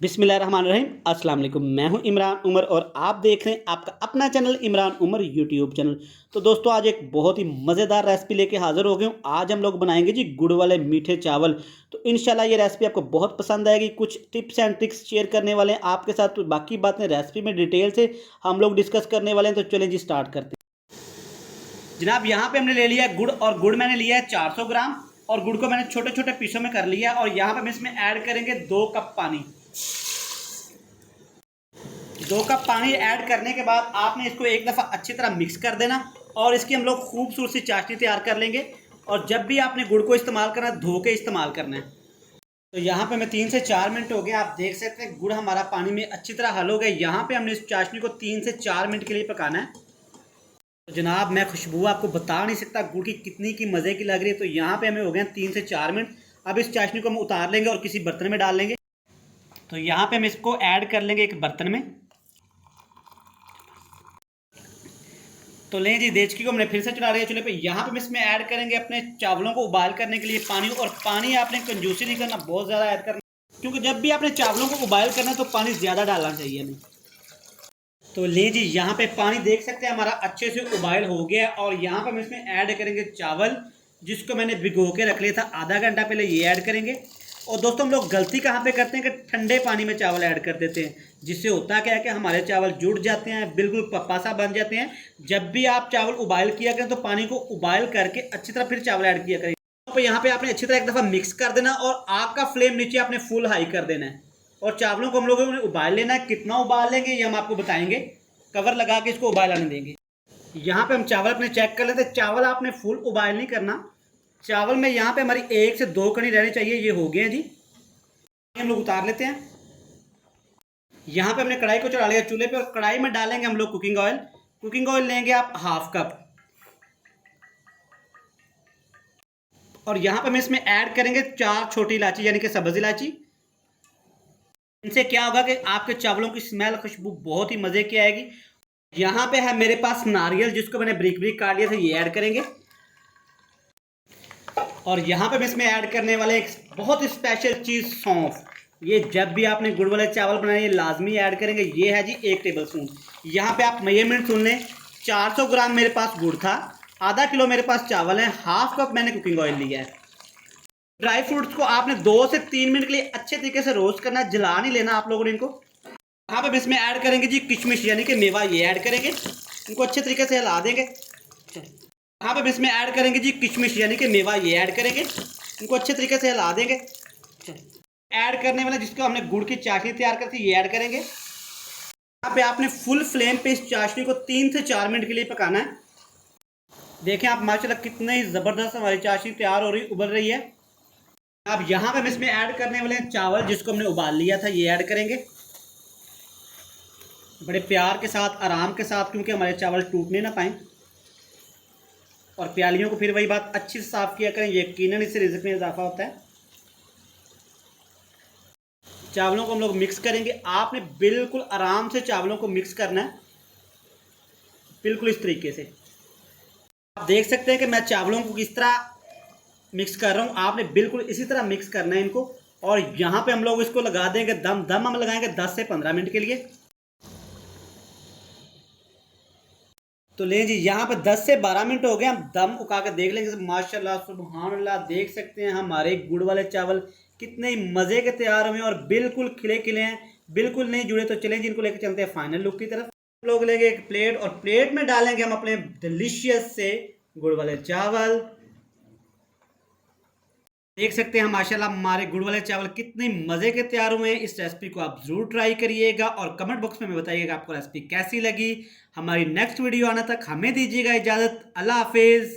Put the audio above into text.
बिस्मिल्लाहिर्रहमानिर्रहीम। अस्सलाम वालेकुम। मैं हूं इमरान उमर और आप देख रहे हैं आपका अपना channel Imran Umar YouTube channel. तो दोस्तों आज एक बहुत ही मज़ेदार रेसिपी लेके हाज़िर हो गए हूं। आज हम लोग बनाएंगे जी गुड़ वाले मीठे चावल। तो इंशाल्लाह ये रेसिपी आपको बहुत पसंद आएगी। कुछ टिप्स एंड ट्रिक्स शेयर करने वाले हैं आपके साथ, तो बाकी बातें रेसिपी में डिटेल से हम लोग डिस्कस करने वाले हैं। तो चलें जी स्टार्ट करते हैं। जनाब यहाँ पे हमने ले लिया है गुड़, और गुड़ मैंने लिया है 400 ग्राम, और गुड़ को मैंने छोटे छोटे पीसों में कर लिया। और यहाँ पे हम इसमें ऐड करेंगे 2 कप पानी। 2 कप पानी ऐड करने के बाद आपने इसको एक दफ़ा अच्छी तरह मिक्स कर देना, और इसकी हम लोग खूबसूरत सी चाशनी तैयार कर लेंगे। और जब भी आपने गुड़ को इस्तेमाल करना है, धो के इस्तेमाल करना है। तो यहाँ पे मैं 3 से 4 मिनट हो गए, आप देख सकते हैं गुड़ हमारा पानी में अच्छी तरह हल हो गया। यहाँ पे हमने इस चाशनी को 3 से 4 मिनट के लिए पकाना है। तो जनाब मैं खुशबू आपको बता नहीं सकता गुड़ की कितनी की मज़े की लग रही है। तो यहाँ पे हमें हो गए 3 से 4 मिनट। अब इस चाशनी को हम उतार लेंगे और किसी बर्तन में डाल लेंगे। तो यहाँ पे हम इसको ऐड कर लेंगे एक बर्तन में। तो लें जी, देचकी को हमने फिर से चला रही है चूल्हे पे। यहाँ पे हम इसमें ऐड करेंगे अपने चावलों को उबाल करने के लिए पानी। और पानी आपने कंजूसी नहीं करना, बहुत ज़्यादा ऐड करना, क्योंकि जब भी आपने चावलों को उबाल करना है तो पानी ज़्यादा डालना चाहिए हमें। तो ले जी, यहाँ पे पानी देख सकते हैं हमारा अच्छे से उबाइल हो गया है। और यहाँ पर हम इसमें ऐड करेंगे चावल, जिसको मैंने भिगो के रख लिया था आधा घंटा पहले, ये ऐड करेंगे। और दोस्तों हम लोग गलती कहाँ पे करते हैं कि ठंडे पानी में चावल ऐड कर देते हैं, जिससे होता क्या है कि हमारे चावल जुड़ जाते हैं, बिल्कुल पप्पा सा बन जाते हैं। जब भी आप चावल उबाइल किया करें तो पानी को उबाइल करके अच्छी तरह फिर चावल ऐड किया करें। तो यहाँ पे आपने अच्छी तरह एक दफ़ा मिक्स कर देना, और आग का फ्लेम नीचे आपने फुल हाई कर देना है। और चावलों को हम लोगों ने उबाल लेना है। कितना उबाल लेंगे ये हम आपको बताएंगे, कवर लगा के इसको उबाल आने देंगे। यहाँ पे हम चावल अपने चेक कर लेते हैं। चावल आपने फुल उबाल नहीं करना, चावल में यहाँ पे हमारी 1 से 2 कणी रहनी चाहिए। ये हो गए हैं जी, हम लोग उतार लेते हैं। यहाँ पे हमने कढ़ाई को चढ़ा लिया चूल्हे पे, और कढ़ाई में डालेंगे हम लोग कुकिंग ऑयल। कुकिंग ऑयल लेंगे आप ½ कप। और यहाँ पे हम इसमें ऐड करेंगे 4 छोटी इलायची, यानी कि सब्ज इलायची। इनसे क्या होगा कि आपके चावलों की स्मेल, खुशबू बहुत ही मज़े की आएगी। यहाँ पे है मेरे पास नारियल, जिसको मैंने ब्रिक ब्रिक काट लिया था, ये ऐड करेंगे। और यहाँ पे हम इसमें ऐड करने वाले एक बहुत स्पेशल चीज़, सौंफ। ये जब भी आपने गुड़ वाले चावल बनाए, ये लाजमी ऐड करेंगे। ये है जी 1 टेबल स्पून। यहाँ पे आप मेजरमेंट सुन लें, 400 ग्राम मेरे पास गुड़ था, आधा किलो मेरे पास चावल है, ½ कप मैंने कुकिंग ऑयल लिया है। ड्राई फ्रूट्स को आपने 2 से 3 मिनट के लिए अच्छे तरीके से रोस्ट करना है, जला नहीं लेना आप लोगों ने इनको। यहाँ पे इसमें ऐड करेंगे जी किशमिश, यानी कि मेवा, ये ऐड करेंगे। इनको अच्छे तरीके से हिला देंगे। यहाँ पे इसमें ऐड करेंगे जी किशमिश, यानी कि मेवा, ये ऐड करेंगे। इनको अच्छे तरीके से हिला देंगे। ऐड करने वाले जिसको हमने गुड़ की चाशनी तैयार कर थी, ये ऐड करेंगे। यहाँ पे आपने फुल फ्लेम पे इस चाशनी को 3 से 4 मिनट के लिए पकाना है। देखें आप माशाल्लाह कितने ही ज़बरदस्त हमारी चाशनी तैयार हो रही, उबल रही है। अब यहाँ पे हम इसमें ऐड करने वाले हैं चावल, जिसको हमने उबाल लिया था, ये ऐड करेंगे बड़े प्यार के साथ, आराम के साथ, क्योंकि हमारे चावल टूटने ना पाएँ। और प्यालियों को फिर वही बात, अच्छी से साफ़ किया करें, यकीनन इससे रिज़्क में इजाफा होता है। चावलों को हम लोग मिक्स करेंगे। आपने बिल्कुल आराम से चावलों को मिक्स करना है, बिल्कुल इस तरीके से। आप देख सकते हैं कि मैं चावलों को किस तरह मिक्स कर रहा हूँ, आपने बिल्कुल इसी तरह मिक्स करना है इनको। और यहाँ पे हम लोग इसको लगा देंगे दम हम लगाएंगे 10 से 15 मिनट के लिए। तो लें जी, यहाँ पे 10 से 12 मिनट हो गए, हम दम उका के देख लेंगे। माशाल्लाह सुभान अल्लाह, देख सकते हैं हमारे गुड़ वाले चावल कितने ही मज़े के तैयार हुए हैं, और बिल्कुल खिले खिले हैं, बिल्कुल नहीं जुड़े। तो चलें जिनको लेकर चलते हैं फाइनल लुक की तरफ। हम लोग लेंगे एक प्लेट, और प्लेट में डालेंगे हम अपने डिलीशियस से गुड़ वाले चावल। देख सकते हैं माशाल्लाह हमारे गुड़ वाले चावल कितने मज़े के तैयार हुए हैं। इस रेसिपी को आप ज़रूर ट्राई करिएगा, और कमेंट बॉक्स में हमें बताइएगा आपको रेसिपी कैसी लगी। हमारी नेक्स्ट वीडियो आने तक हमें दीजिएगा इजाज़त। अल्लाह हाफिज़।